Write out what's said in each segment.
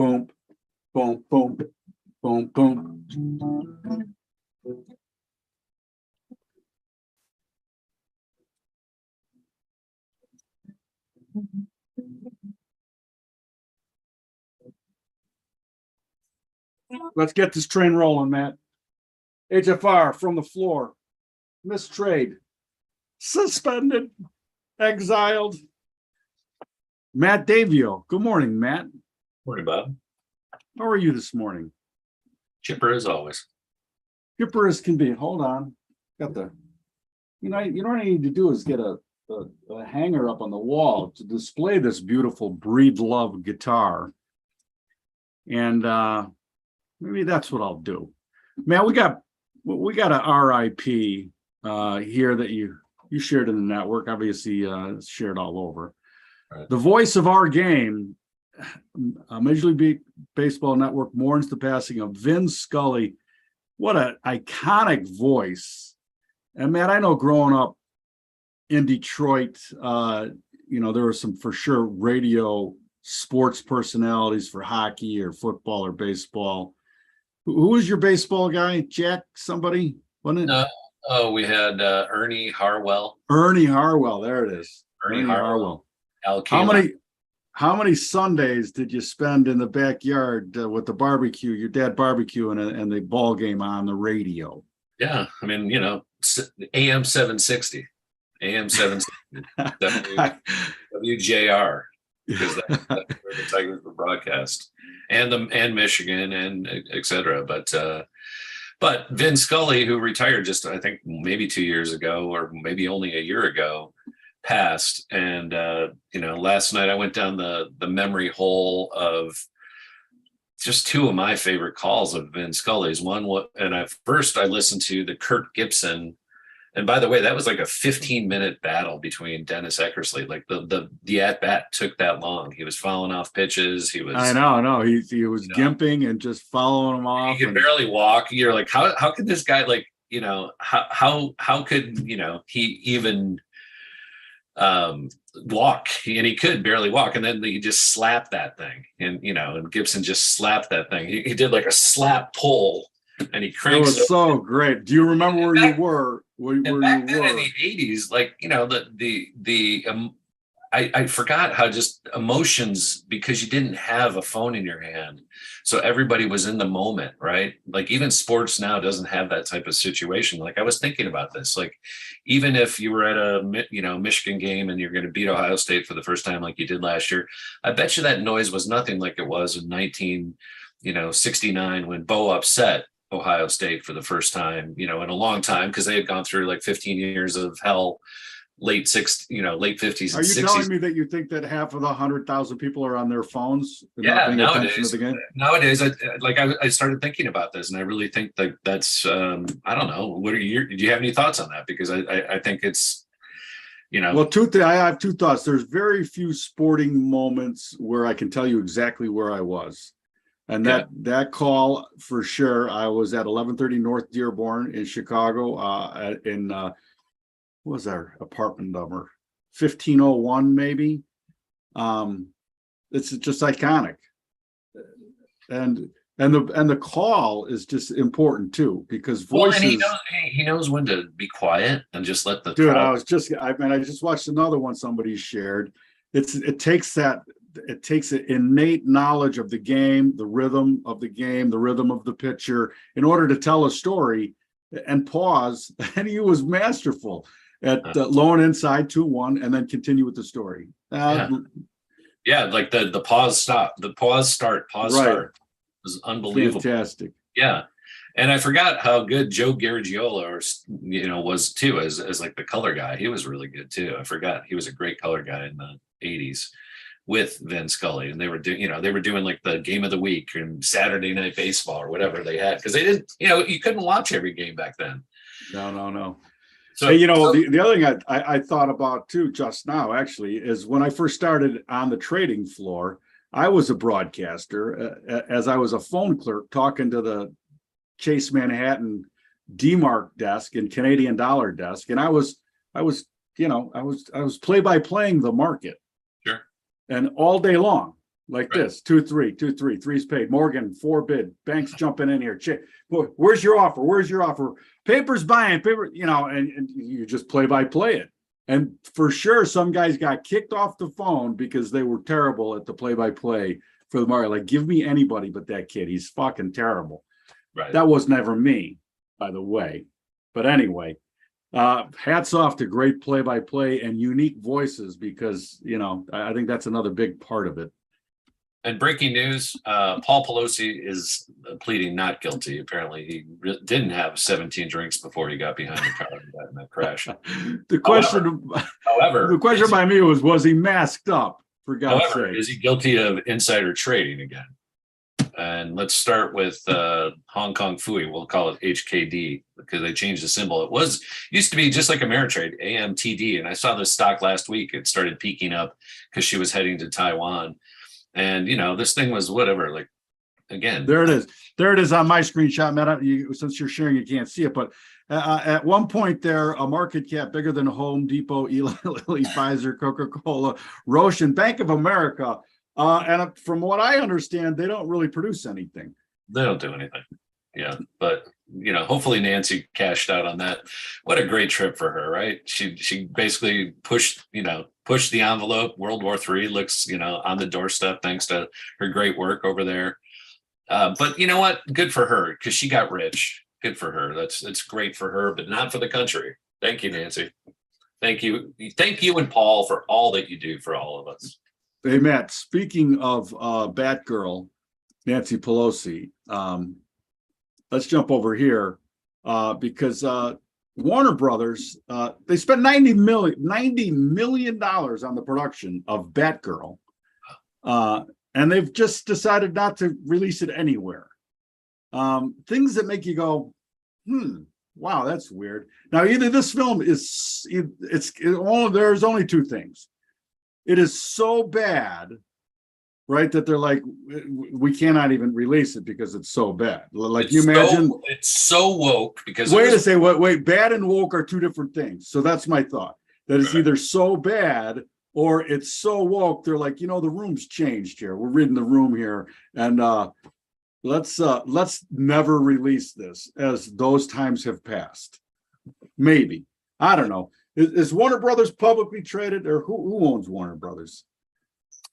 boom, boom, boom, boom, boom. Let's get this train rolling, Matt. HFR from the floor. Mistrade. Suspended. Exiled. Matt Davio. Good morning, Matt. Morning, Bob. How are you this morning? Chipper as always. Chipper as can be. Hold on. Got the, you know what I need to do is get a hanger up on the wall to display this beautiful Breed Love guitar. And maybe that's what I'll do. Man, we got a RIP here that you shared in the network, obviously shared all over. Right. The voice of our game, Major League Baseball Network mourns the passing of Vin Scully. What an iconic voice. And man, I know growing up in Detroit, there were some for sure radio sports personalities for hockey or football or baseball. Who was your baseball guy? Jack somebody? Wasn't it? No. We had Ernie Harwell. Ernie Harwell. There it is. Ernie Harwell. Al How many Sundays did you spend in the backyard with the barbecue, your dad barbecue, and the ball game on the radio? Yeah, I mean, AM 760, AM 760, WJR, because that's where the Tigers were broadcast, and Michigan and et cetera. But Vin Scully, who retired just I think maybe 2 years ago, or maybe only a year ago, passed. And last night I went down the memory hole of just two of my favorite calls of Vin Scully's. One, and I listened to the Kurt Gibson, and by the way, that was like a 15-minute battle between Dennis Eckersley. Like the at bat took that long. He was fouling off pitches. He was. I know. He was gimping and just following them off. He could barely walk. You're like, how could this guy how could he even walk? And he could barely walk, and then he just slapped that thing, and Gibson just slapped that thing. He did like a slap pull, and he cranked. It was so great. Do you remember where you were? Back then in the 80s, I forgot how just emotions, because you didn't have a phone in your hand, so everybody was in the moment, right? Like even sports now doesn't have that type of situation. Like I was thinking about this, like even if you were at a Michigan game and you're going to beat Ohio State for the first time like you did last year, I bet you that noise was nothing like it was in 1969 when Bo upset Ohio State for the first time in a long time, because they had gone through like 15 years of hell. Late 50s and 60s. Are you telling me that you think that half of the 100,000 people are on their phones? Yeah, nowadays, I started thinking about this, and I really think that's I don't know. Do you have any thoughts on that? Because I think it's Well, I have two thoughts. There's very few sporting moments where I can tell you exactly where I was, and that call for sure. I was at 1130 North Dearborn in Chicago, what was our apartment number? 1501, maybe. It's just iconic, and the call is just important too, because voices. Well, and he knows when to be quiet and just let the. Dude, I just watched another one somebody shared. It takes an innate knowledge of the game, the rhythm of the game, the rhythm of the pitcher, in order to tell a story, and pause. And he was masterful at low and inside 2-1, and then continue with the story. Like the pause stop, the pause start, start was unbelievable. Fantastic. Yeah. And I forgot how good Joe Garagiola was too, as like the color guy. He was really good too. I forgot he was a great color guy in the 80s with Vin Scully, and they were doing like the game of the week and Saturday Night Baseball or whatever they had, because they didn't, you couldn't watch every game back then. No. So, hey, the other thing I thought about too just now actually is when I first started on the trading floor, I was a broadcaster as I was a phone clerk talking to the Chase Manhattan D-Mark desk and Canadian dollar desk, and I was play by playing the market, sure, and all day long, like Right. this, 2-3, 2-3, three's paid. Morgan, 4 bid. Banks jumping in here. Where's your offer? Where's your offer? Paper's buying, paper, and you just play by play it. And for sure, some guys got kicked off the phone because they were terrible at the play by play for the market. Like, give me anybody but that kid. He's fucking terrible. Right. That was never me, by the way. But anyway, hats off to great play by play and unique voices, because, I think that's another big part of it. And breaking news, Paul Pelosi is pleading not guilty. Apparently, he didn't have 17 drinks before he got behind the car and got in that crash. The question by me was he masked up, for God's sake? Is he guilty of insider trading again? And let's start with Hong Kong Fui. We'll call it HKD because they changed the symbol. It used to be just like Ameritrade, AMTD. And I saw this stock last week. It started peaking up because she was heading to Taiwan. And, this thing was whatever, like, again. There it is. There it is on my screenshot, Matt. Since you're sharing, you can't see it. But at one point there, a market cap bigger than Home Depot, Eli Lilly, Pfizer, Coca-Cola, Roche, and Bank of America. And from what I understand, they don't really produce anything. They don't do anything. Yeah. But, hopefully Nancy cashed out on that. What a great trip for her, right? She basically pushed the envelope. World War III looks, on the doorstep thanks to her great work over there. But you know what? Good for her, because she got rich. Good for her. It's great for her, but not for the country. Thank you, Nancy. Thank you. Thank you and Paul for all that you do for all of us. Hey, Matt, speaking of Batgirl, Nancy Pelosi, let's jump over here because Warner Brothers, they spent $90 million on the production of Batgirl, and they've just decided not to release it anywhere. Things that make you go, wow, that's weird. Now, either this film there's only two things. It is so bad, right, that they're like, we cannot even release it because it's so bad. Like, you imagine it's so woke because wait, bad and woke are two different things. So that's my thought. That it's either so bad or it's so woke. They're like, the room's changed here. We're reading the room here, and let's never release this, as those times have passed. Maybe, I don't know. Is Warner Brothers publicly traded, or who owns Warner Brothers?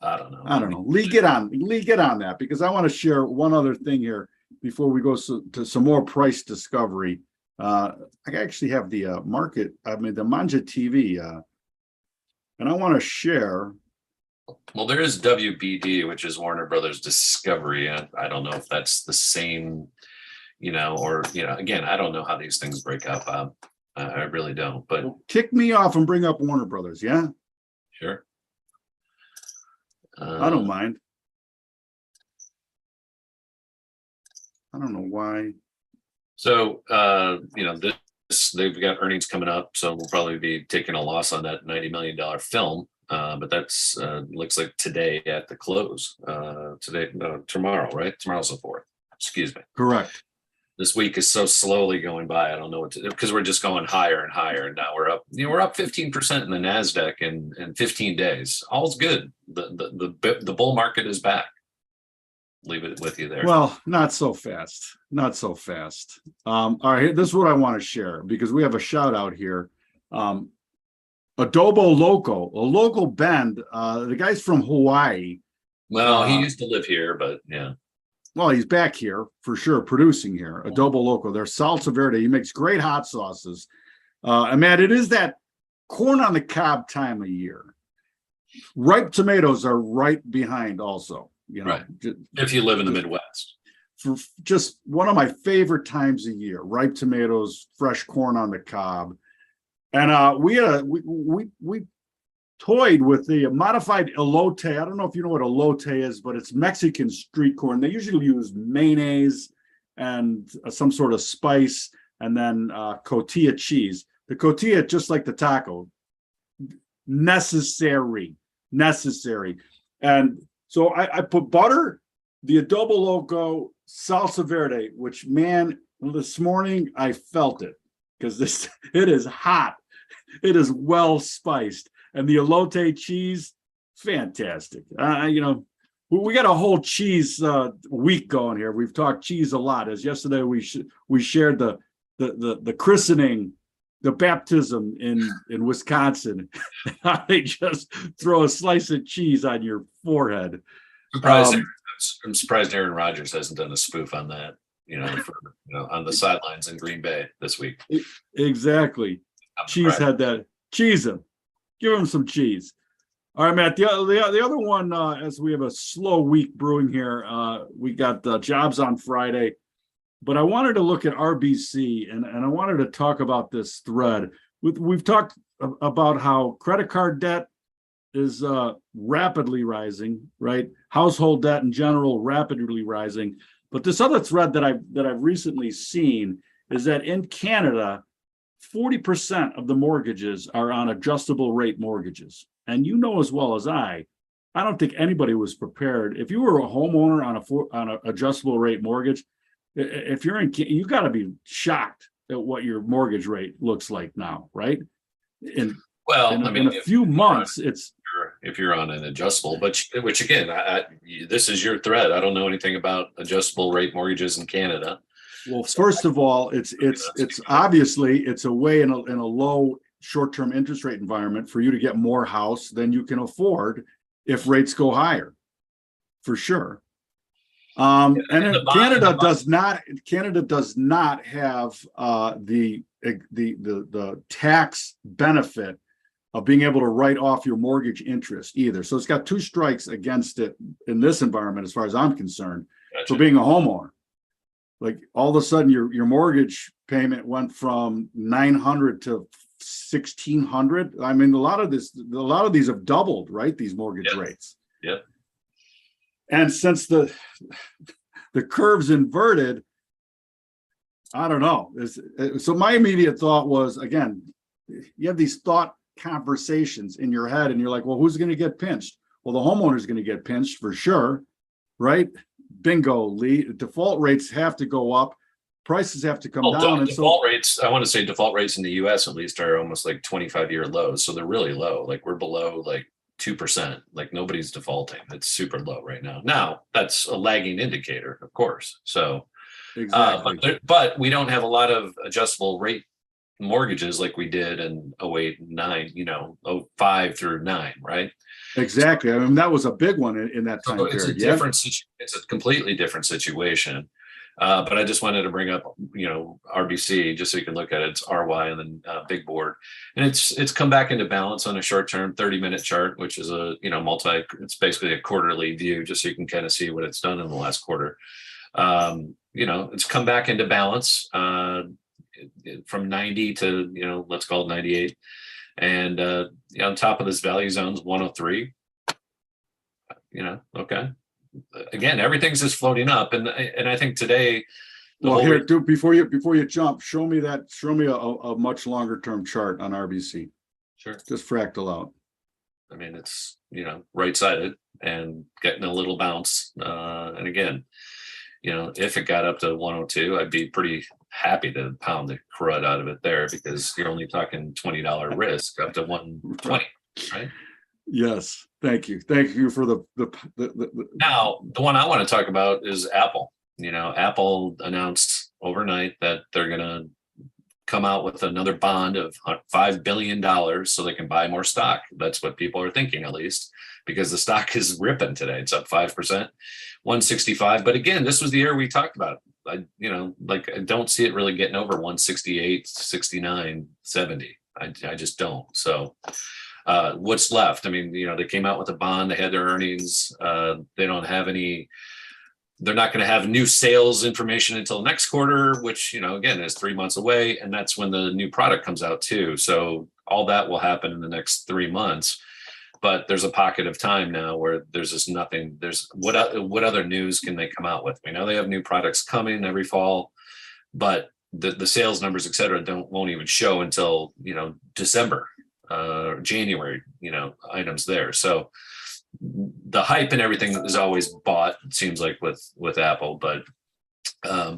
I don't know. Lee, get on that, because I want to share one other thing here before we go to some more price discovery. I actually have the the Manja TV, and I want to share. Well, there is WBD, which is Warner Brothers Discovery. I don't know if that's the same, again, I don't know how these things break up. I really don't. But kick me off and bring up Warner Brothers, yeah? Sure. I don't mind. I don't know why. So, they've got earnings coming up, so we'll probably be taking a loss on that $90 million film. But that's looks like today at the close. Tomorrow, right? Tomorrow's the 4th. Excuse me. Correct. This week is so slowly going by. I don't know what to do, because we're just going higher and higher. And now we're up. We're up 15% in the NASDAQ in 15 days. All's good. The bull market is back. Leave it with you there. Well, not so fast. Not so fast. All right, this is what I want to share, because we have a shout out here. Adobo Loco, a local band. The guy's from Hawaii. Well, he used to live here, but yeah. Well, he's back here for sure, producing here. Adobo Loco. They're salsa verde. He makes great hot sauces. And man, it is that corn on the cob time of year. Ripe tomatoes are right behind also. Right. If you live in the Midwest. For just one of my favorite times of year. Ripe tomatoes, fresh corn on the cob. And we toyed with the modified elote. I don't know if you know what elote is, but it's Mexican street corn. They usually use mayonnaise and some sort of spice, and then cotija cheese. The cotija, just like the taco, necessary. And so I put butter, the Adobo Loco, salsa verde, which, man, this morning I felt it, because it is hot. It is well spiced. And the elote cheese, fantastic. We got a whole cheese week going here. We've talked cheese a lot. As yesterday we shared the christening, the baptism in Wisconsin. They just throw a slice of cheese on your forehead. I'm surprised Aaron Rodgers hasn't done a spoof on that. On the sidelines in Green Bay this week. Exactly. Cheese had that. Cheese him. Give him some cheese. All right, Matt. The other one, as we have a slow week brewing here, we got jobs on Friday, but I wanted to look at RBC and I wanted to talk about this thread. We've talked about how credit card debt is rapidly rising, right? Household debt in general rapidly rising. But this other thread that I've recently seen is that in Canada, 40% of the mortgages are on adjustable rate mortgages. And you know as well as I don't think anybody was prepared. If you were a homeowner on an adjustable rate mortgage, if you're you got to be shocked at what your mortgage rate looks like now, right? In a few months, if you're on an adjustable, but which again, this is your thread. I don't know anything about adjustable rate mortgages in Canada. Well, first of all, it's obviously it's a way in a low short-term interest rate environment for you to get more house than you can afford if rates go higher, for sure. And Canada does not have the tax benefit of being able to write off your mortgage interest either. So it's got two strikes against it in this environment, as far as I'm concerned, for being a homeowner. Like all of a sudden your mortgage payment went from $900 to $1,600. I mean, a lot of these have doubled, right? These mortgage rates. Yeah. And since the curve's inverted, I don't know. So my immediate thought was, again, you have these thought conversations in your head and you're like, well, who's going to get pinched? Well, the homeowner's going to get pinched for sure, right? Bingo, Lee. Default rates have to go up. Prices have to come down. And default rates, I want to say default rates in the US at least are almost like 25-year lows. So they're really low. Like we're below like 2%. Like nobody's defaulting. It's super low right now. Now that's a lagging indicator, of course. So, exactly. But we don't have a lot of adjustable rate mortgages like we did in 08 and 9, 05 through 9, right? Exactly. I mean, that was a big one in that time period. It's a completely different situation. But I just wanted to bring up, RBC just so you can look at it. It's RY and then big board, and it's come back into balance on a short-term 30-minute chart, which is a it's basically a quarterly view, just so you can kind of see what it's done in the last quarter. It's come back into balance from 90 to let's call it 98, and on top of this value zone's 103. Okay. Again, everything's just floating up, and I think today. Well, here, before you jump, show me a much longer term chart on RBC. Sure. Just fractal out. I mean, it's right sided and getting a little bounce, and again, if it got up to 102, I'd be pretty happy to pound the crud out of it there, because you're only talking $20 risk up to 120, right? Yes, thank you for the. Now, the one I want to talk about is Apple. Apple announced overnight that they're going to come out with another bond of $5 billion so they can buy more stock. That's what people are thinking, at least, because the stock is ripping today. It's up 5%, 165. But again, this was the year we talked about. I don't see it really getting over 168, 69, 70. I just don't. So. What's left? I mean, they came out with a bond, they had their earnings. They don't have they're not going to have new sales information until next quarter, which, again, is 3 months away. And that's when the new product comes out too. So all that will happen in the next 3 months. But there's a pocket of time now where there's just nothing. There's what other news can they come out with? We know they have new products coming every fall, but the sales numbers, et cetera, won't even show until, December. January, items there. So the hype and everything is always bought, it seems like with Apple, but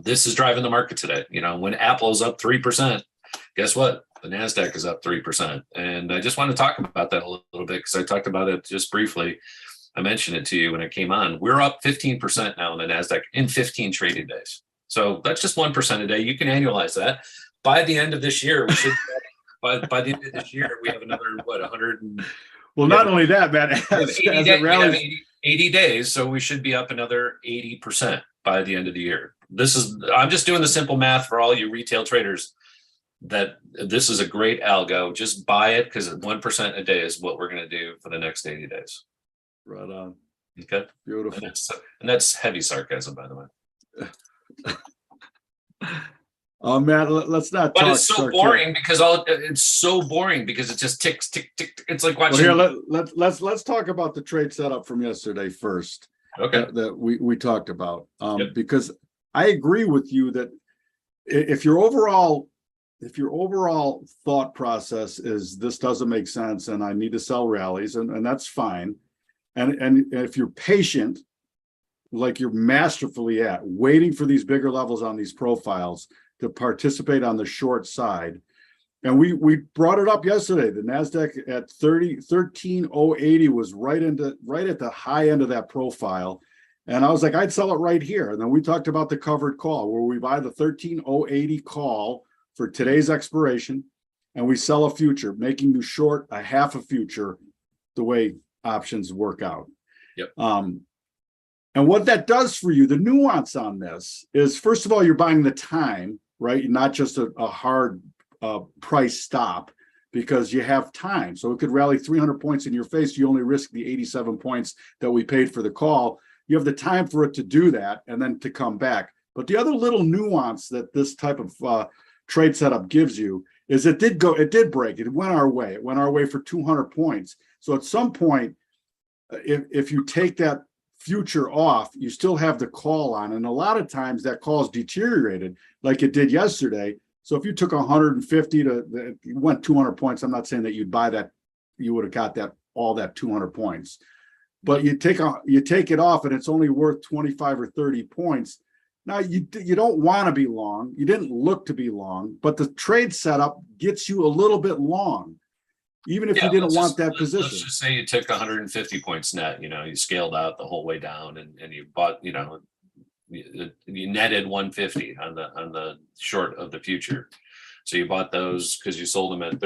this is driving the market today. When Apple's up 3%, guess what? The NASDAQ is up 3%. And I just want to talk about that a little bit, because I talked about it just briefly. I mentioned it to you when it came on. We're up 15% now in the NASDAQ in 15 trading days. So that's just 1% a day. You can annualize that. By the end of this year, we should. by the end of this year, we have another 100. Well, not only that, Matt, as it rallies, 80 days, so we should be up another 80% by the end of the year. I'm just doing the simple math for all you retail traders that this is a great algo. Just buy it because 1% a day is what we're going to do for the next 80 days. Right on. Okay. Beautiful. And that's heavy sarcasm, by the way. Matt, let's not talk. But it's so boring because it's so boring because it just ticks, tick, tick, tick. It's like watching. Well, here, let's talk about the trade setup from yesterday first. Okay. That we talked about. Yep. Because I agree with you that if your overall thought process is this doesn't make sense and I need to sell rallies, and that's fine. And if you're patient, like you're masterfully at waiting for these bigger levels on these profiles to participate on the short side. And we brought it up yesterday. The NASDAQ at 13,080 was right at the high end of that profile. And I was like, I'd sell it right here. And then we talked about the covered call where we buy the 13,080 call for today's expiration and we sell a future, making you short a half a future the way options work out. Yep. And what that does for you, the nuance on this is, first of all, you're buying the time, right? Not just a hard price stop, because you have time. So it could rally 300 points in your face. You only risk the 87 points that we paid for the call. You have the time for it to do that and then to come back. But the other little nuance that this type of trade setup gives you is it did break. It went our way. It went our way for 200 points. So at some point, if you take that future off, you still have the call on. And a lot of times that call is deteriorated like it did yesterday. So if you took 150 you went 200 points, I'm not saying that you'd buy that, you would have got all that 200 points. But you take it off and it's only worth 25 or 30 points. Now you don't want to be long. You didn't look to be long, but the trade setup gets you a little bit long, even if you didn't want that position. Let's just say you took 150 points net. You scaled out the whole way down, and you bought. You netted 150 on the short of the future. So you bought those because you sold them at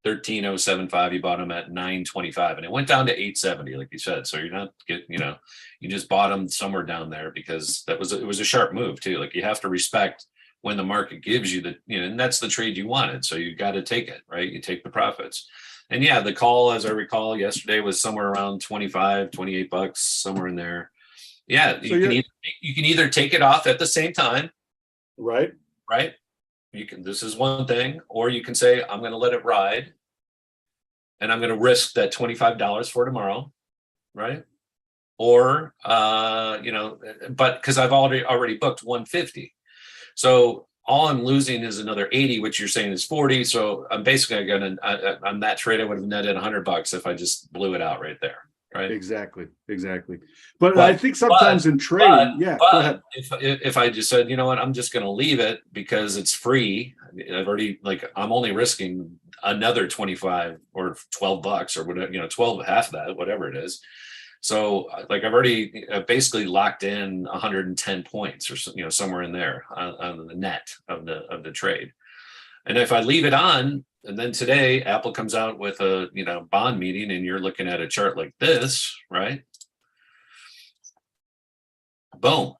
13,075. You bought them at 925, and it went down to 870, like you said. So you're not you just bought them somewhere down there because it was a sharp move too. Like you have to respect when the market gives you and that's the trade you wanted. So you got to take it, right? You take the profits. And yeah, the call, as I recall, yesterday was somewhere around 25, 28 bucks, somewhere in there. Yeah, so you can either take it off at the same time, right? This is one thing, or you can say, I'm going to let it ride and I'm going to risk that $25 for tomorrow, right? Or, but because I've already booked 150. So all I'm losing is another 80, which you're saying is 40. So I'm basically on that trade, I would have netted $100 if I just blew it out right there. Right. Exactly. But I think sometimes in trading, go ahead. If I just said, you know what, I'm just going to leave it because it's free. I've already I'm only risking another 25 or $12 or whatever, 12, half of that, whatever it is. So I've already basically locked in 110 points or somewhere in there on the net of the trade. And if I leave it on, and then today Apple comes out with a bond meeting, and you're looking at a chart like this, right? Boom.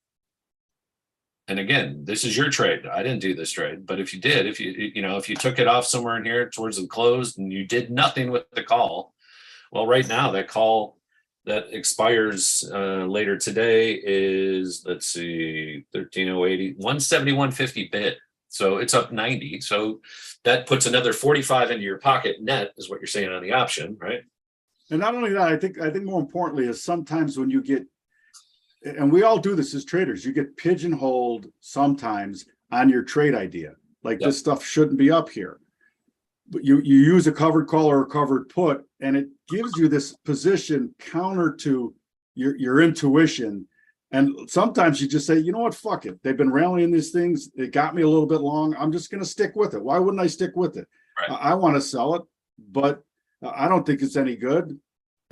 And again, this is your trade. I didn't do this trade, but if you did, if you took it off somewhere in here towards the close and you did nothing with the call, well, right now that call that expires later today is, let's see, 13,080, 171.50 bid. So it's up 90. So that puts another 45 into your pocket net, is what you're saying on the option, right? And not only that, I think more importantly is sometimes when you get, and we all do this as traders, you get pigeonholed sometimes on your trade idea. Like this stuff shouldn't be up here. But you use a covered call or a covered put, and it gives you this position counter to your intuition. And sometimes you just say, you know what, fuck it. They've been rallying these things. It got me a little bit long. I'm just going to stick with it. Why wouldn't I stick with it? Right. I want to sell it, but I don't think it's any good.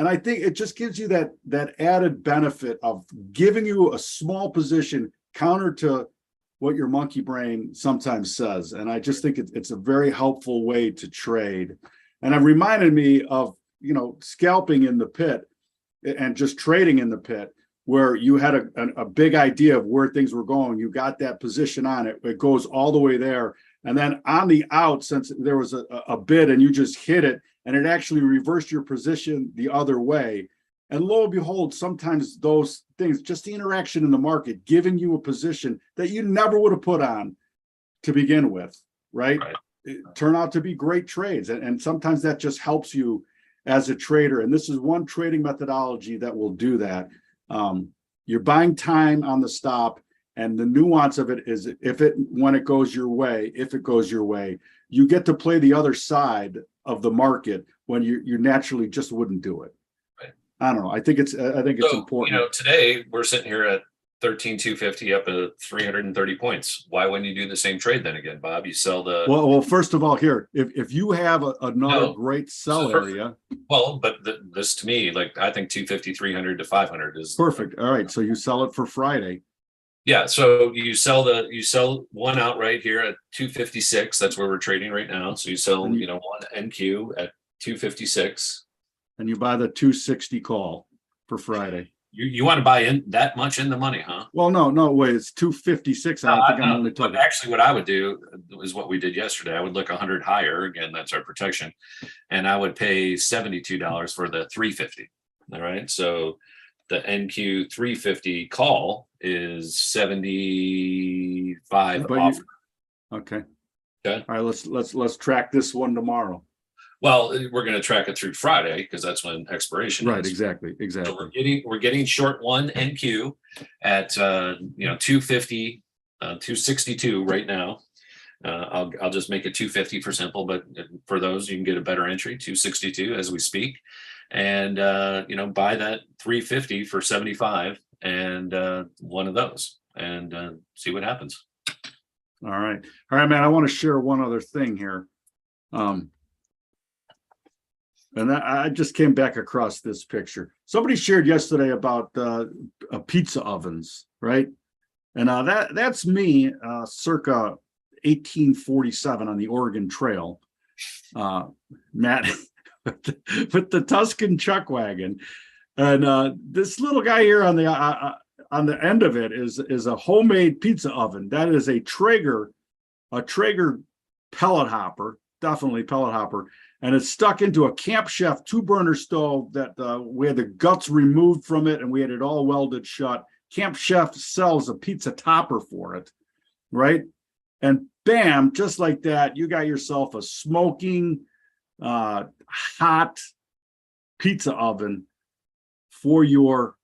And I think it just gives you that added benefit of giving you a small position counter to what your monkey brain sometimes says. And I just think it's a very helpful way to trade. And it reminded me of, scalping in the pit and just trading in the pit, where you had a big idea of where things were going. You got that position on it. It goes all the way there. And then on the out, since there was a bid and you just hit it, and it actually reversed your position the other way. And lo and behold, sometimes those things, just the interaction in the market, giving you a position that you never would have put on to begin with, right? Turn out to be great trades. And sometimes that just helps you as a trader. And this is one trading methodology that will do that. You're buying time on the stop. And the nuance of it is when it goes your way, if it goes your way, you get to play the other side of the market when you naturally just wouldn't do it. Right. I don't know. I think it's important. Today we're sitting here at 13,250 up at 330 points. Why wouldn't you do the same trade then again, Bob? You sell the well. First of all, here, if you have another great sell area, but this to me, like I think 250, 300 to 500 is perfect. All right, so you sell it for Friday. Yeah, so you sell one out right here at 256. That's where we're trading right now. So you sell one NQ at 256, and you buy the 260 call for Friday. You want to buy in that much in the money, huh? Well, no, wait, it's 256. I think I'm only talking. Actually, what I would do is what we did yesterday. I would look 100 higher. Again, that's our protection, and I would pay $72 for the 350. All right, so the NQ 350 call is 75 offer. Okay. All right, let's track this one tomorrow. Well, we're going to track it through Friday because that's when expiration is. Right, exactly. So we're getting short one NQ at 250, 262 right now. I'll just make it 250 for simple, but for those you can get a better entry, 262 as we speak. And buy that 350 for 75 and one of those and see what happens. All right, man. I want to share one other thing here, and I just came back across this picture. Somebody shared yesterday about pizza ovens, right? And that's me, circa 1847 on the Oregon Trail, Matt. With the Tuscan chuck wagon, and this little guy here on the end of it is a homemade pizza oven. That is a Traeger pellet hopper, definitely pellet hopper, and it's stuck into a Camp Chef 2-burner stove that we had the guts removed from it, and we had it all welded shut. Camp Chef sells a pizza topper for it, right? And bam, just like that, you got yourself a smoking hot pizza oven for your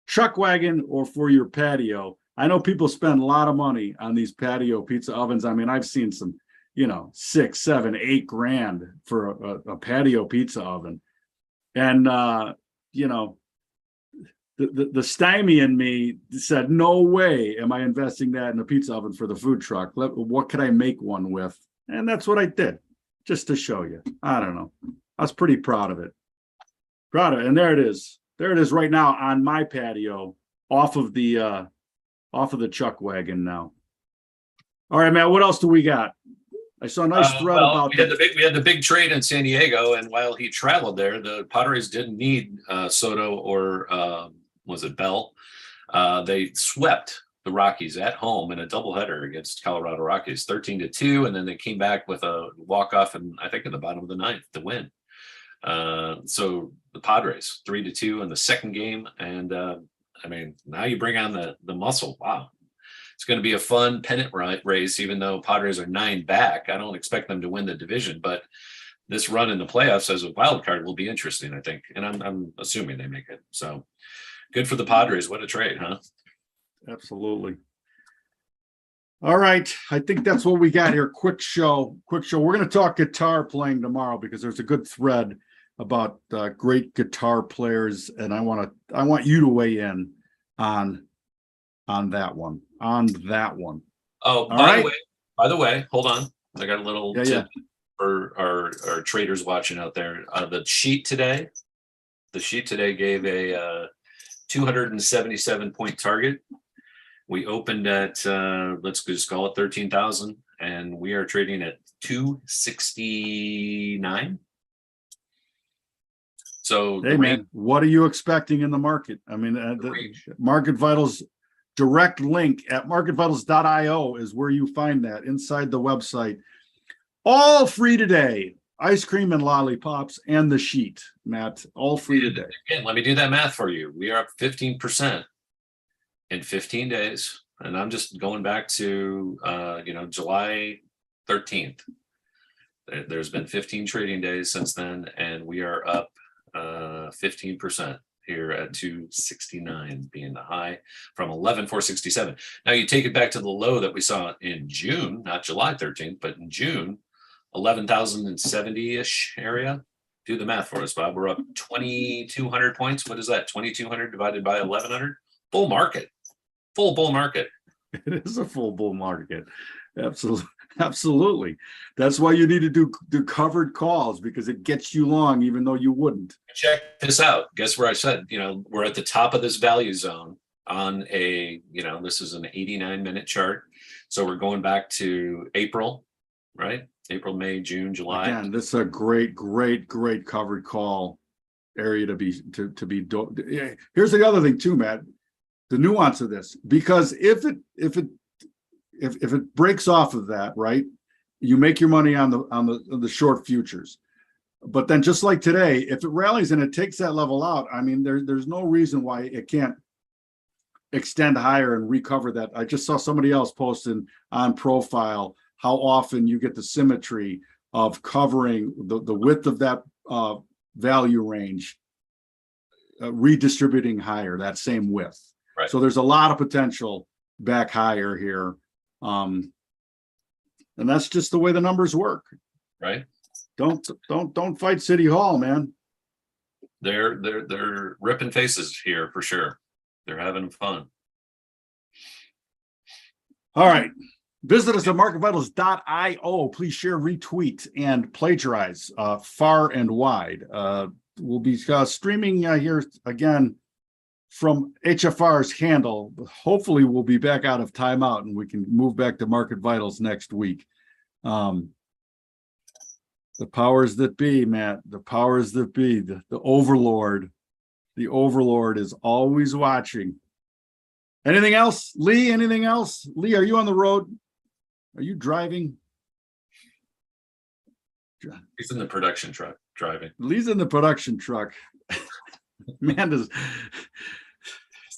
chuck wagon or for your patio. I know people spend a lot of money on these patio pizza ovens. I mean, I've seen some, $6, $7, $8 for a patio pizza oven. And the stymie in me said, no way am I investing that in a pizza oven for the food truck. What could I make one with? And that's what I did. Just to show you. I don't know. I was pretty proud of it. And there it is. There it is right now on my patio off of the chuck wagon now. All right, man. What else do we got? I saw a nice thread about we had the big trade in San Diego, and while he traveled there, the Padres didn't need Soto or was it Bell? They swept the Rockies at home in a doubleheader against Colorado Rockies, 13-2, and then they came back with a walk-off, and I think in the bottom of the ninth to win. So the Padres 3-2 in the second game, and now you bring on the muscle. Wow, it's going to be a fun pennant race. Even though Padres are 9 back, I don't expect them to win the division, but this run in the playoffs as a wild card will be interesting, I think, and I'm assuming they make it. So good for the Padres. What a trade, huh? Absolutely. All right. I think that's what we got here. Quick show. We're going to talk guitar playing tomorrow because there's a good thread about great guitar players, and I want you to weigh in on that one. Oh, by the way, hold on. I got a little tip for our traders watching out there. The sheet today The sheet today gave a 277 point target. We opened at let's just call it 13,000, and we are trading at 269. So hey man, what are you expecting in the market? I mean, the Market Vitals direct link at marketvitals.io is where you find that inside the website. All free today. Ice cream and lollipops and the sheet, Matt, all free today. Again, let me do that math for you. We are up 15% in 15 days. And I'm just going back to, July 13th. There's been 15 trading days since then, and we are up 15% here at 269 being the high from 11,467. Now you take it back to the low that we saw in June, not July 13th, but in June, 11,070-ish area. Do the math for us, Bob. We're up 2,200 points. What is that? 2,200 divided by 1,100? Bull market. Full bull market. It is a full bull market. Absolutely. That's why you need to do covered calls, because it gets you long, even though you wouldn't. Check this out. Guess where I said, we're at the top of this value zone on a, this is an 89-minute chart. So we're going back to April, right? April, May, June, July. Again, this is a great covered call area to be. Here's the other thing too, Matt. The nuance of this, because if it breaks off of that, right, you make your money on the short futures. But then, just like today, if it rallies and it takes that level out, I mean, there's no reason why it can't extend higher and recover that. I just saw somebody else posting on profile how often you get the symmetry of covering the width of that value range, redistributing higher, that same width. Right. So there's a lot of potential back higher here. And that's just the way the numbers work. Right. Don't fight City Hall, man. They're ripping faces here for sure. They're having fun. All right. Visit us at marketvitals.io. Please share, retweet, and plagiarize far and wide. We'll be streaming here again from HFR's handle. Hopefully, we'll be back out of timeout and we can move back to Market Vitals next week. The powers that be, Matt, the powers that be, the overlord. The overlord is always watching. Anything else, Lee? Anything else? Lee, are you on the road? Are you driving? He's in the production truck driving. Lee's in the production truck. Man,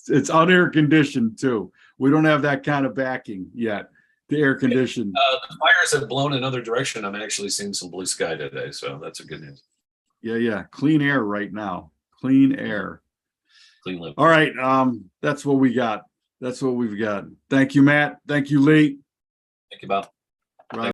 it's unair conditioned too. We don't have that kind of backing yet. The air conditioned. The fires have blown another direction. I'm actually seeing some blue sky today, so that's a good news. Yeah. Clean air right now. Clean air. Clean living. All right. That's what we got. That's what we've got. Thank you, Matt. Thank you, Lee. Thank you, Bob.